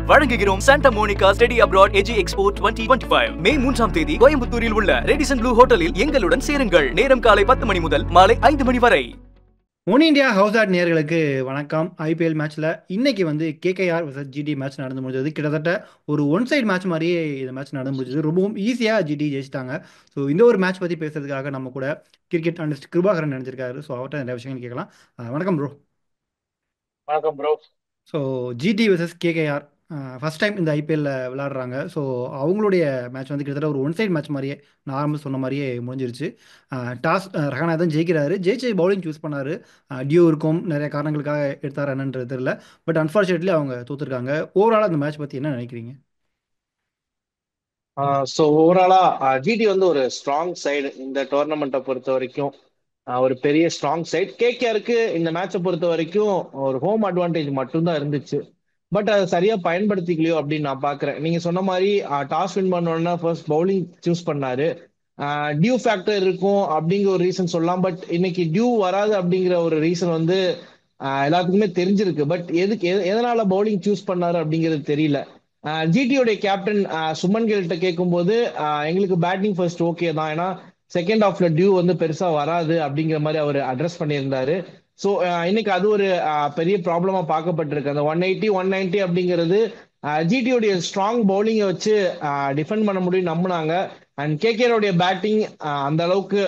வழங்குகிறோம் Santa Monica study abroad AG expo 2025 May 3ஆம் தேதி கோயம்புத்தூரில் உள்ள ரேடிசன் ப்ளூ ஹோட்டலில் எங்களுடன் சேருங்கள். நேரம் காலை 10 மணி முதல் மாலை 5 மணி வரை. ஒன் இந்தியா ஹவுஸ் ஆட் நேயர்களுக்கு வணக்கம். ஐபிஎல் மேட்ச்சில் இன்னைக்கு வந்து கேகேஆர் vs ஜிடி மேட்ச் நடந்து முடிஞ்சது. கிட்டத்தட்ட ஒரு ஒன் சைடு மேட்ச் மாதிரியே இந்த மேட்ச் நடந்து முடிஞ்சது. ரொம்பவும் ஈஸியாக ஜிடி ஜெயிச்சிட்டாங்க. ஸோ இந்த ஒரு மேட்ச் பற்றி பேசுறதுக்காக நம்ம கூட கிரிக்கெட் அனலிஸ்ட் கிருபாகரன் நினைச்சிருக்காரு. ஸோ அவர்கிட்ட நிறைய விஷயங்கள் கேட்கலாம். வணக்கம் ப்ரோ. வணக்கம் bro. So GT vs KKR first time இந்த ஐபிஎல்ல விளையாடுறாங்க. ஸோ அவங்களுடைய மேட்ச் வந்து கிட்டத்தட்ட ஒரு ஒன் சைடு மேட்ச் மாதிரியே நார்மல் சொன்ன மாதிரியே முடிஞ்சிருச்சு. டாஸ் ரஹானா தான் ஜெயிக்கிறாரு. ஜெயிச்சு பவுலிங் சூஸ் பண்ணாரு. டியூ இருக்கும் நிறைய காரணங்களுக்காக எடுத்தார் என்னன்றது தெரியல. பட் அன்ஃபார்ச்சுனேட்லி அவங்க தோத்துருக்காங்க. ஓவராலாக அந்த மேட்ச் பற்றி என்ன நினைக்கிறீங்க? ஸோ ஓவராலா ஜிடி வந்து ஒரு ஸ்ட்ராங் சைடு இந்த டோர்னமெண்ட்டை பொறுத்த வரைக்கும். ஒரு பெரிய ஸ்ட்ராங் சைடு. கேகேஆருக்கு இந்த மேட்சை பொறுத்த வரைக்கும் ஒரு ஹோம் அட்வான்டேஜ் மட்டும்தான் இருந்துச்சு. பட் அதை சரியா பயன்படுத்திக்கலையோ அப்படின்னு நான் பாக்குறேன். நீங்க சொன்ன மாதிரி டாஸ் வின் பண்ணோன்னா ஃபர்ஸ்ட் பவுலிங் சூஸ் பண்ணாரு. டியூ ஃபேக்டர் இருக்கும் அப்படிங்கிற ஒரு ரீசன் சொல்லலாம். பட் இன்னைக்கு டியூ வராது அப்படிங்கிற ஒரு ரீசன் வந்து எல்லாத்துக்குமே தெரிஞ்சிருக்கு. பட் எதனால பவுலிங் சூஸ் பண்ணாரு அப்படிங்கிறது தெரியல. ஜிடியோடைய கேப்டன் சுமன் கில்ட்ட கேட்கும்போது எங்களுக்கு பேட்டிங் ஃபர்ஸ்ட் ஓகே தான், ஏன்னா செகண்ட் ஹாஃப்ல டியூ வந்து பெருசா வராது அப்படிங்கிற மாதிரி அவர் அட்ரஸ் பண்ணியிருந்தாரு. ஸோ இன்னைக்கு அது ஒரு பெரிய ப்ராப்ளமா பார்க்கப்பட்டிருக்கு. அந்த 180 190 அப்படிங்கிறது ஜிடியோடைய ஸ்ட்ராங் பவுலிங்கை வச்சு டிஃபெண்ட் பண்ண முடியும் நம்பினாங்க. அண்ட் கேகேஆருடைய பேட்டிங் அந்த அளவுக்கு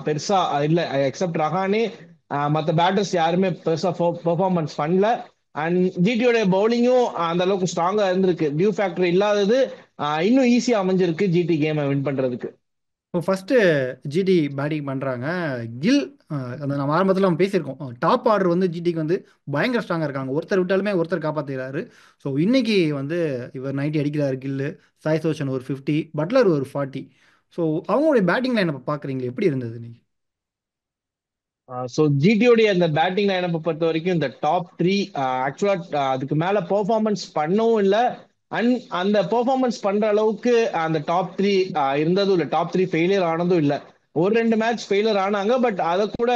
பெருசா இல்லை. எக்ஸப்ட் ரஹானே மற்ற பேட்டர்ஸ் யாருமே பெருசா பெர்ஃபார்மன்ஸ் பண்ணல. அண்ட் ஜிடியோட பவுலிங்கும் அந்த அளவுக்கு ஸ்ட்ராங்கா இருந்திருக்கு. டியூ ஃபேக்டர் இல்லாதது இன்னும் ஈஸியா அமைஞ்சிருக்கு ஜிடி கேமை வின் பண்றதுக்கு. இப்போ ஃபஸ்ட்டு ஜிடி பேட்டிங் பண்ணுறாங்க. கில் அந்த நம்ம ஆரம்பத்தில் நம்ம பேசியிருக்கோம். டாப் ஆர்டர் வந்து ஜிடிக்கு வந்து பயங்கர ஸ்ட்ராங்காக இருக்காங்க. ஒருத்தர் விட்டாலுமே ஒருத்தர் காப்பாற்றுறாரு. ஸோ இன்னைக்கு வந்து இவர் 90 அடிக்கிறாரு கில்லு. சாய் சோஷன் ஒரு 50, பட்லர் ஒரு 40. ஸோ அவங்களுடைய பேட்டிங் லைன் நம்ம பார்க்குறீங்களா எப்படி இருந்தது இன்னைக்கு? ஸோ ஜிடியோடைய அந்த பேட்டிங் லைனப்பை பொறுத்த வரைக்கும் இந்த டாப் த்ரீ ஆக்சுவலா அதுக்கு மேல பெர்ஃபார்மன்ஸ் பண்ணவும் இல்லை. அண்ட் அந்த பெர்ஃபார்மன்ஸ் பண்ற அளவுக்கு அந்த டாப் த்ரீ இருந்ததும் இல்லை. டாப் த்ரீ ஃபெயிலியர் ஆனதும் இல்லை. ஒரு ரெண்டு மேட்ச் ஃபெயிலியர் ஆனாங்க. பட் அதை கூட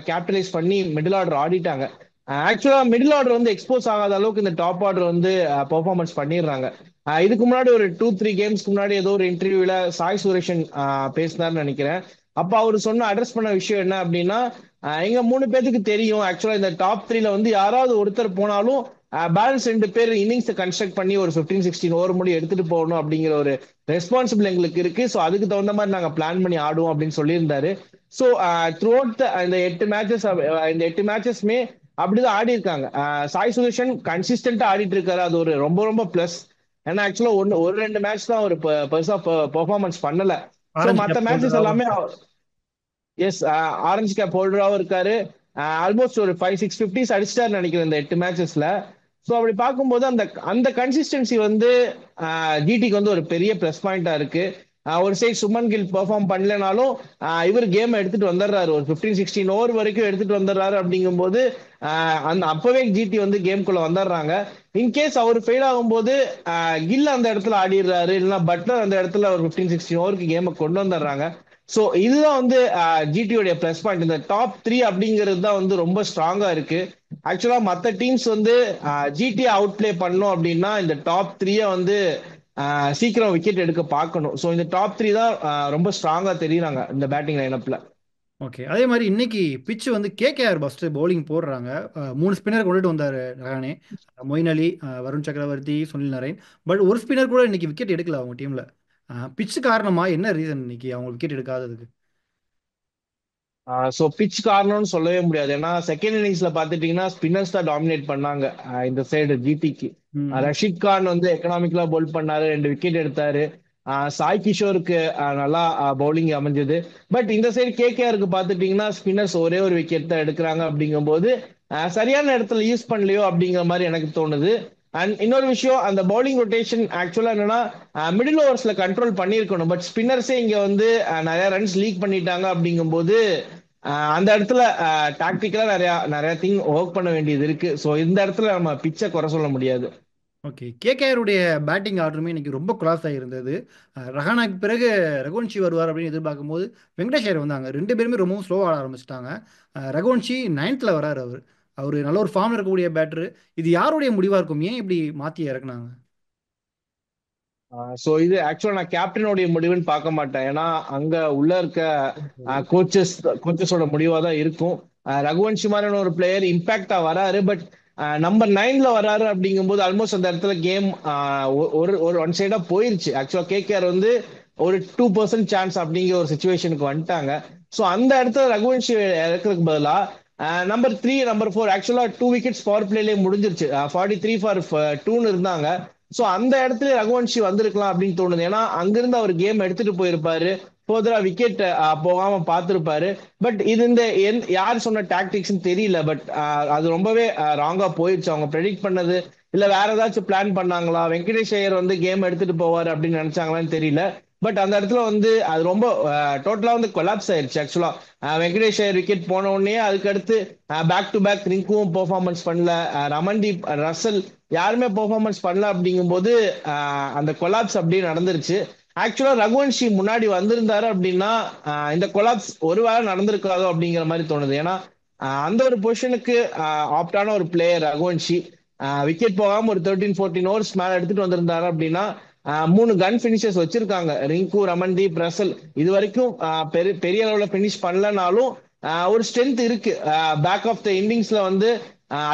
கேபிட்டலைஸ் பண்ணி மிடில் ஆர்டர் ஆடிட்டாங்க. ஆக்சுவலா மிடில் ஆர்டர் வந்து எக்ஸ்போஸ் ஆகாத அளவுக்கு இந்த டாப் ஆர்டர் வந்து பெர்ஃபார்மன்ஸ் பண்ணிடுறாங்க. இதுக்கு முன்னாடி ஒரு 2-3 கேம்ஸ்க்கு முன்னாடி ஏதோ ஒரு இன்டர்வியூல சாய் சுரேஷன் பேசினார்னு நினைக்கிறேன். அப்ப அவர் சொன்ன அட்ரஸ் பண்ண விஷயம் என்ன அப்படின்னா, எங்க மூணு பேத்துக்கு தெரியும் ஆக்சுவலா இந்த டாப் த்ரீல வந்து யாராவது ஒருத்தர் போனாலும் பேலன்ஸ் ரெண்டு பேர் இன்னிங்ஸ் கன்ஸ்ட்ரக்ட் பண்ணி ஒரு 15-16 ஓவர் முடி எடுத்துட்டு போகணும் அப்படிங்கிற ஒரு ரெஸ்பான்சிபிள் எங்களுக்கு இருக்கு. ஸோ அதுக்கு தகுந்த மாதிரி நாங்க பிளான் பண்ணி ஆடுவோம் அப்படின்னு சொல்லியிருந்தாரு. ஸோ த்ரூ அவுட் இந்த 8 மேட்சஸ் இந்த 8 மேட்சஸ்மே அப்படிதான் ஆடி இருக்காங்க. சாய் சுதர்ஷன் கன்சிஸ்டன்டா ஆடிட்டு இருக்காரு. அது ஒரு ரொம்ப ரொம்ப பிளஸ். ஏன்னா ஆக்சுவலா ஒரு ரெண்டு மேட்ச் தான் ஒரு பெருசா பெர்ஃபார்மன்ஸ் பண்ணல. ஸோ ஆரஞ்சு மற்ற கேப் மேட்சஸ் ஹோல்டராகவும். எல்லாமே எஸ் ஆரஞ்சு கேப் ஹோல்டராகவும் இருக்காரு. ஆல்மோஸ்ட் ஒரு 5-6 50s அடிச்சிட்டாரு நினைக்கிறேன் இந்த 8 மேட்சஸ்ல. ஸோ அப்படி பார்க்கும்போது அந்த அந்த கன்சிஸ்டன்சி வந்து ஜிடிக்கு வந்து ஒரு பெரிய பிளஸ் பாயிண்டா இருக்கு. ஒரு சைட் சுமன் கில் பெர்ஃபார்ம் பண்ணலனாலும் இவர் கேம் எடுத்துட்டு வந்துடுறாரு. ஒரு 15-16 ஓவர் வரைக்கும் எடுத்துட்டு வந்துடுறாரு. அப்படிங்கும்போது அந்த அப்பவே ஜிடி வந்து கேம்குள்ள வந்துடுறாங்க. இன்கேஸ் அவர் ஃபெயில் ஆகும்போது கில் அந்த இடத்துல ஆடிடுறாரு, இல்லைன்னா பட்லர் அந்த இடத்துல ஒரு 15-16 ஓவருக்கு கேமை கொண்டு வந்துடுறாங்க. ஸோ இதுதான் வந்து ஜிடியோடைய பிளஸ் பாயிண்ட். இந்த டாப் த்ரீ அப்படிங்கிறது தான் வந்து ரொம்ப ஸ்ட்ராங்கா இருக்கு. ஆக்சுவலா மற்ற டீம்ஸ் வந்து ஜிடி அவுட் பிளே பண்ணோம் அப்படின்னா இந்த டாப் த்ரீய வந்து சீக்கிரம் விக்கெட் எடுக்க பார்க்கணும். ஸோ இந்த டாப் த்ரீ தான் ரொம்ப ஸ்ட்ராங்கா தெரியுறாங்க இந்த பேட்டிங் லைனப்ல. ஓகே. அதே மாதிரி இன்னைக்கு பிச்சு வந்து கேகேஆர் ஃபஸ்ட்டு பவுலிங் போடுறாங்க. 3 ஸ்பின்னர் கொண்டுட்டு வந்தார் ரஹானே. மொயின் அலி, வருண் சக்கரவர்த்தி, சுனில் நரேன். பட் ஒரு ஸ்பின்னர் கூட இன்னைக்கு விக்கெட் எடுக்கல அவங்க டீமில். பிச்சு காரணமா என்ன ரீசன் இன்னைக்கு அவங்க விக்கெட் எடுக்காததுக்கு? ஸோ பிச் காரணம்னு சொல்லவே முடியாது. ஏன்னா செகண்ட் இன்னிங்ஸ்ல பாத்துட்டீங்கன்னா ஸ்பின்னர்ஸ் தான் டாமினேட் பண்ணாங்க இந்த சைடு ஜிடிக்கு. ம். ரஷீத் கான் வந்து எக்கனாமிக்கலா பவுல் பண்ணாரு, 2 விக்கெட் எடுத்தாரு. சாய் கிஷோருக்கு நல்லா பவுலிங் அமைஞ்சது. பட் இந்த சைடு கேகேஆருக்கு பாத்துட்டீங்கன்னா ஸ்பின்னர்ஸ் ஒரே ஒரு விக்கெட் தான் எடுக்கிறாங்க. அப்படிங்கும்போது சரியான இடத்துல யூஸ் பண்ணலையோ அப்படிங்கிற மாதிரி எனக்கு தோணுது. அண்ட் இன்னொரு விஷயம், அந்த பவுலிங் ரொட்டேஷன் ஆக்சுவலா என்னன்னா மிடில் ஓவர்ஸ்ல கண்ட்ரோல் பண்ணியிருக்கணும். பட் ஸ்பின்னர்ஸே இங்க வந்து நிறைய ரன்ஸ் லீக் பண்ணிட்டாங்க. அப்படிங்கும்போது அந்த இடத்துல டாக்டிக்கலா நிறைய நிறைய திங் ஒர்க் பண்ண வேண்டியது இருக்கு. ஸோ இந்த இடத்துல நம்ம பிச்சை குறை சொல்ல முடியாது. ஓகே. கேகேஆருடைய பேட்டிங் ஆர்டருமே இன்னைக்கு ரொம்ப கிளாஸ் ஆகிருந்தது. ரஹானாக்கு பிறகு ரகுவன்ஷி வருவார் அப்படின்னு எதிர்பார்க்கும்போது வெங்கடேஷ் ஐயர் வந்தாங்க. 2 பேருமே ரொம்பவும் ஸ்லோவாக ஆட ஆரம்பிச்சிட்டாங்க. ரகுவன்ஷி 9th வராரு. அவர் நல்ல ஒரு ஃபார்மில் இருக்கக்கூடிய பேட்டரு. இது யாருடைய முடிவாக இருக்கும்? ஏன் இப்படி மாற்றி இறக்குனாங்க? ஸோ இது ஆக்சுவலா நான் கேப்டனுடைய முடிவுன்னு பார்க்க மாட்டேன். ஏன்னா அங்க உள்ள இருக்க ஓகே. கோச்சஸோட முடிவா தான் இருக்கும். ரகுவன்ஷி மாதிரியான ஒரு பிளேயர் இம்பாக்டா வராரு. பட் நம்பர் 9ல வராரு அப்படிங்கும்போது ஆல்மோஸ்ட் அந்த இடத்துல கேம் ஒரு ஒரு ஒன் சைடா போயிருச்சு. ஆக்சுவலா கேகேஆர் வந்து ஒரு 2% சான்ஸ் அப்படிங்கிற ஒரு சுச்சுவேஷனுக்கு வந்துட்டாங்க. ஸோ அந்த இடத்துல ரகுவன்ஷி இறக்குறதுக்கு பதிலா நம்பர் 3 நம்பர் 4 ஆக்சுவலா 2 விக்கெட்ஸ் பவர் பிளேலேயே முடிஞ்சிருச்சு. 43 for 2 இருந்தாங்க. சோ அந்த இடத்துல ரகுவன்ஷி வந்திருக்கலாம் அப்படின்னு தோணுது. ஏன்னா அங்கிருந்து அவர் கேம் எடுத்துட்டு போயிருப்பாரு. போதரா விக்கெட் போகாம பார்த்திருப்பாரு. பட் இது இந்த யார் சொன்ன டாக்டிக்ஸ் தெரியல. பட் அது ரொம்பவே ராங்கா போயிடுச்சு. அவங்க ப்ரெடிக்ட் பண்ணது இல்ல வேற ஏதாச்சும் பிளான் பண்ணாங்களா, வெங்கடேஷ் ஐயர் வந்து கேம் எடுத்துட்டு போவார் அப்படின்னு நினைச்சாங்களான்னு தெரியல. பட் அந்த இடத்துல வந்து அது ரொம்ப டோட்டலா வந்து கொலாப்ஸ் ஆயிருச்சு. ஆக்சுவலா வெங்கடேஷ் ஐயர் விக்கெட் போன உடனே அதுக்கு அடுத்து பேக் டு பேக் ரிங்குவும் பெர்ஃபார்மன்ஸ் பண்ணல, ரமன்தீப், ரசல் யாருமே பெர்ஃபார்மன்ஸ் பண்ணல. அப்படிங்கும்போது அந்த கொலாப்ஸ் அப்படியே நடந்துருச்சு. ஆக்சுவலா ரகுவன்ஷி முன்னாடி வந்திருந்தாரு அப்படின்னா இந்த கொலாப்ஸ் ஒருவேளை நடந்திருக்காதோ அப்படிங்கிற மாதிரி தோணுது. ஏன்னா அந்த ஒரு பொசிஷனுக்கு ஆப்டான ஒரு பிளேயர் ரகுவன்ஷி. விக்கெட் போகாம ஒரு 13-14 ஓவர்ஸ் மேல எடுத்துட்டு வந்திருந்தாரு அப்படின்னா 3 கன் பினிஷர்ஸ் வச்சிருக்காங்க, ரிங்கு, ரமன்தீப், ரசல். இது வரைக்கும் பெரிய அளவுல பினிஷ் பண்ணலனாலும் ஒரு ஸ்ட்ரென்த் இருக்கு. பேக் ஆஃப் த இன்னிங்ஸ்ல வந்து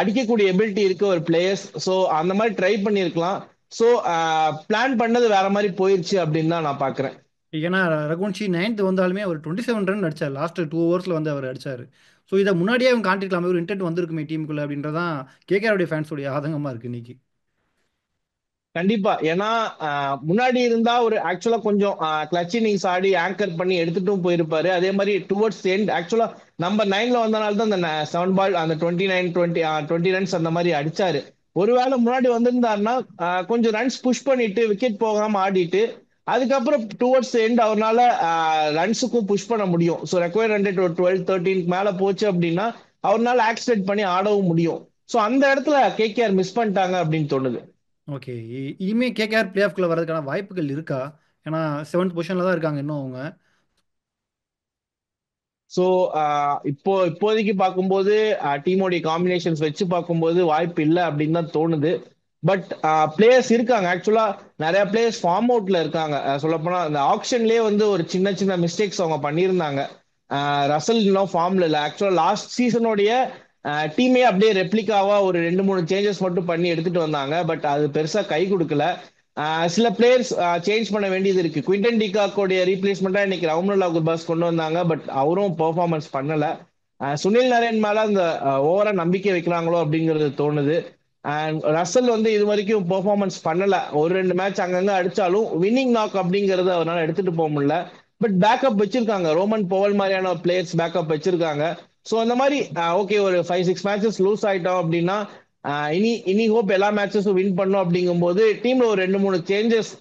அடிக்கக்கூடிய எபிலிட்டி இருக்கு ஒரு பிளேயர்ஸ். ஸோ அந்த மாதிரி ட்ரை பண்ணியிருக்கலாம். ஸோ பிளான் பண்ணது வேற மாதிரி போயிருச்சு அப்படின்னு தான் நான் பாக்குறேன். ஏன்னா ரகுவன்ஷி 9th வந்தாலுமே அவர் 27 ரன் அடிச்சார். லாஸ்ட் 2 ஓவர்ஸில் வந்து அவர் அடிச்சார். ஸோ இதை முன்னாடியே அவங்க காட்டிருக்கலாமே, ஒரு இன்டென்ட் வந்திருக்குமே டீமுக்குள்ள அப்படின்றதான் கேகேஆருடைய ஃபேன்ஸோடைய ஆதங்கமாக இருக்குது இன்னைக்கு. கண்டிப்பா. ஏன்னா முன்னாடி இருந்தா ஒரு ஆக்சுவலா கொஞ்சம் கிளச் இன்னிங்ஸ் ஆடி ஆங்கர் பண்ணி எடுத்துட்டும் போயிருப்பாரு. அதே மாதிரி டுவர்ட்ஸ் எண்ட் ஆக்சுவலா நம்பர் 9ல வந்தனால தான் அந்த 7 பால் அந்த 20 ரன்ஸ் அந்த மாதிரி அடிச்சாரு. ஒருவேளை முன்னாடி வந்திருந்தாருன்னா கொஞ்சம் ரன்ஸ் புஷ் பண்ணிட்டு விக்கெட் போகாம ஆடிட்டு அதுக்கப்புறம் டுவர்ட்ஸ் எண்ட் அவரால் ரன்ஸுக்கும் புஷ் பண்ண முடியும். ஸோ ரெக்வயர்ட் ரன் ரேட் ஒரு 12-13 மேல போச்சு அப்படின்னா அவரால் ஆக்சிடென்ட் பண்ணி ஆடவும் முடியும். ஸோ அந்த இடத்துல கேகேஆர் மிஸ் பண்ணிட்டாங்க அப்படின்னு தோணுது. ஓகே. இனிமே கேகேஆர் பிளே ஆஃப்குள்ள வரதுக்கான வாய்ப்புகள் இருக்கா? ஏன்னா 7th பொசிஷனில் தான் இருக்காங்க இன்னும் அவங்க. ஸோ இப்போதைக்கு பார்க்கும்போது டீமோடைய காம்பினேஷன்ஸ் வச்சு பார்க்கும்போது வாய்ப்பு இல்லை அப்படின்னு தான் தோணுது. பட் பிளேயர்ஸ் இருக்காங்க. ஆக்சுவலா நிறைய பிளேயர்ஸ் ஃபார்ம் அவுட்ல இருக்காங்க. சொல்லப்போனா அந்த ஆப்ஷன்லயே வந்து ஒரு சின்ன சின்ன மிஸ்டேக்ஸ் அவங்க பண்ணியிருந்தாங்க. ரசல் இன்னும் ஃபார்ம்ல இல்லை. ஆக்சுவலா லாஸ்ட் சீசனுடைய டீமே அப்படியே ரெப்ளிகாவா ஒரு 2-3 சேஞ்சஸ் மட்டும் பண்ணி எடுத்துட்டு வந்தாங்க. பட் அது பெருசா கை கொடுக்கல. சில பிளேயர்ஸ் சேஞ்ச் பண்ண வேண்டியது இருக்கு. குவிண்டன் டிகாக்கோடைய ரீப்ளேஸ்மெண்டா இன்னைக்கு ரவுமுல்லா குர்பாஸ் கொண்டு வந்தாங்க. பட் அவரும் பெர்ஃபார்மன்ஸ் பண்ணல. சுனில் நரேன் மேல அந்த ஓவரா நம்பிக்கை வைக்கிறாங்களோ அப்படிங்கிறது தோணுது. அண்ட் ரசல் வந்து இது வரைக்கும் பெர்ஃபார்மன்ஸ் பண்ணல. ஒரு 2 மேட்ச் அங்கங்க அடிச்சாலும் வின்னிங் நாக் அப்படிங்கறத அவரால் எடுத்துட்டு போக முடியல. பட் பேக்கப் வச்சிருக்காங்க, ரோமன் போவல் மாதிரியான பிளேயர்ஸ் பேக்கப் வச்சிருக்காங்க. ஸோ அந்த மாதிரி ஓகே ஒரு 5-6 மேட்சஸ் லூஸ் ஆயிட்டோம் அப்படின்னா இனி இனி ஹோப் எல்லா மேட்சஸும் வின் பண்ணும். அப்படிங்கும்போது டீம்ல ஒரு 2-3 சேஞ்சஸ்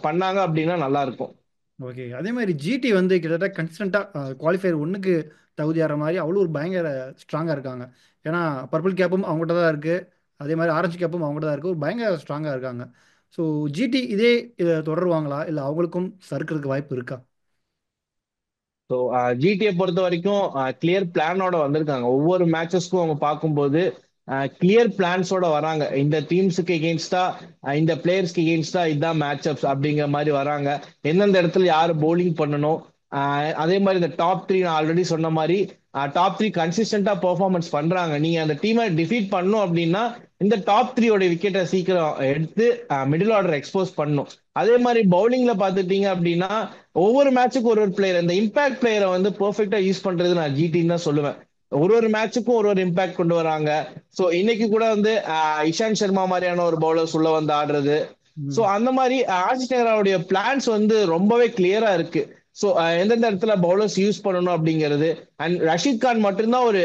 பண்ணாங்க அப்படின்னா நல்லா இருக்கும். ஓகே. அதே மாதிரி ஜிடி வந்து கிட்டத்தட்ட கன்சிஸ்டண்ட்டாக குவாலிஃபயர் ஒன்றுக்கு தகுதியாகிற மாதிரி அவ்வளோ ஒரு பயங்கர ஸ்ட்ராங்காக இருக்காங்க. ஏன்னா பர்பிள் கேப்பும் அவங்ககிட்ட தான் இருக்குது, அதே மாதிரி ஆரஞ்சு கேப்பும் அவங்ககிட்ட தான் இருக்குது, ஒரு பயங்கர ஸ்ட்ராங்காக இருக்காங்க. ஸோ ஜிடி இதே இதை தொடருவாங்களா, இல்லை அவங்களுக்கும் சறுக்கிறதுக்கு வாய்ப்பு இருக்கா? ஸோ ஜிடிஏ பொறுத்த வரைக்கும் கிளியர் பிளானோட வந்திருக்காங்க. ஒவ்வொரு மேட்சஸ்க்கும் அவங்க பார்க்கும்போது கிளியர் பிளான்ஸோட வராங்க. இந்த டீம்ஸுக்கு எகெயின்ஸ்டா இந்த பிளேயர்ஸ்க்கு எகெயின்ஸ்டா இதுதான் மேட்ச் அப்ஸ் அப்படிங்கிற மாதிரி வராங்க. எந்தெந்த இடத்துல யாரு பவுலிங் பண்ணணும், அதே மாதிரி இந்த டாப் 3 நான் ஆல்ரெடி சொன்ன மாதிரி டாப் 3 கன்சிஸ்டன்டா பெர்ஃபார்மன்ஸ் பண்றாங்க. நீங்க அந்த டீமை டிஃபீட் பண்ணும் அப்படின்னா இந்த டாப் 3 விக்கெட்டை சீக்கிரம் எடுத்து மிடில் ஆர்டர் எக்ஸ்போஸ் பண்ணும். அதே மாதிரி பவுலிங்ல பாத்துட்டீங்க அப்படின்னா ஒவ்வொரு மேட்சுக்கும் ஒரு பிளேயர், இந்த இம்பாக்ட் பிளேயரை வந்து பெர்ஃபெக்டா யூஸ் பண்றது நான் ஜிடின்னு தான் சொல்லுவேன். ஒரு மேட்சுக்கும் ஒரு இம்பாக்ட் கொண்டு வராங்க. சோ இன்னைக்கு கூட வந்து இஷாந்த் சர்மா மாதிரியான ஒரு பவுலர்ஸ் உள்ள வந்து ஆடுறது. சோ அந்த மாதிரி ஆஷிஷ் நெஹ்ராவுடைய பிளான்ஸ் வந்து ரொம்பவே கிளியரா இருக்கு. சோ எந்தெந்த இடத்துல பவுலர்ஸ் யூஸ் பண்ணணும் அப்படிங்கிறது. அண்ட் ரஷீத் கான் மட்டும்தான் ஒரு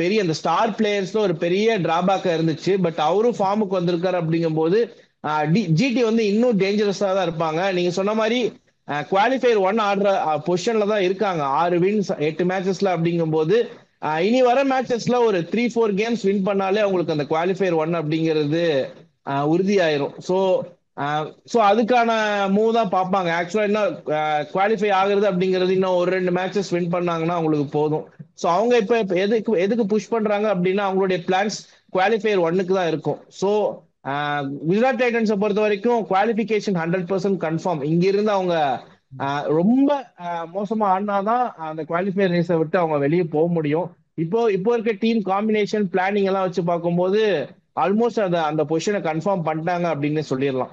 பெரிய அந்த ஸ்டார் பிளேயர்ஸ்ல ஒரு பெரிய டிராபேக்கா இருந்துச்சு. பட் அவரும் ஃபார்முக்கு வந்திருக்காரு. அப்படிங்கும்போது ஜிடி வந்து இன்னும் டேஞ்சரஸா தான் இருப்பாங்க. நீங்க சொன்ன மாதிரி குவாலிஃபயர் 1 ஆடுற பொசிஷன்ல தான் இருக்காங்க. 6 வின்ஸ் 8 மேட்சஸ்ல. அப்படிங்கும்போது இனி வர மேட்சஸ்ல ஒரு 3-4 கேம்ஸ் வின் பண்ணாலே அவங்களுக்கு அந்த குவாலிஃபயர் 1 அப்படிங்கிறது உறுதியாயிரும். ஸோ அதுக்கான மூவ் தான் பார்ப்பாங்க. ஆக்சுவலா என்ன குவாலிஃபை ஆகுறது அப்படிங்கிறது இன்னும் ஒரு 2 மேட்சஸ் வின் பண்ணாங்கன்னா அவங்களுக்கு போதும். ஸோ அவங்க இப்ப எதுக்கு புஷ் பண்றாங்க அப்படின்னா அவங்களுடைய பிளான்ஸ் குவாலிஃபயர் 1க்கு தான் இருக்கும். ஸோ குஜராத் டைட்டன்ஸை பொறுத்த வரைக்கும் குவாலிஃபிகேஷன் 100% கன்ஃபார்ம். இங்கிருந்து அவங்க ரொம்ப மோசமா ஆடினாதான் அந்த குவாலிஃபயர் ரேஸை விட்டு அவங்க வெளியே போக முடியும். இப்போ இருக்க டீம் காம்பினேஷன் பிளானிங் எல்லாம் வச்சு பார்க்கும்போது ஆல்மோஸ்ட் அந்த பொசிஷனை கன்ஃபார்ம் பண்ணிட்டாங்க அப்படின்னு சொல்லிடலாம்.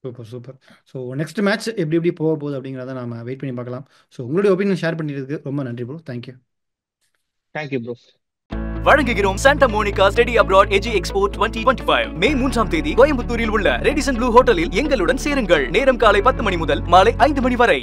Super super. So next match எப்படி போக போகுது அப்படிங்கிறத நம்ம வெயிட் பண்ணி பார்க்கலாம். ஸோ உங்களுடைய ஒப்பீனியன் ஷேர் பண்ணிக்கிறதுக்கு ரொம்ப நன்றி ப்ரோ. தேங்க்யூ. Thank you bro. வழங்குகிறோம் Santa Monica study abroad AG expo 2025. May 3ஆம் தேதி கோயம்புத்தூரில் உள்ள ரேடிசன் ப்ளூ ஹோட்டலில் எங்களுடன் சேருங்கள். நேரம் காலை 10 மணி முதல் மாலை 5 மணி வரை.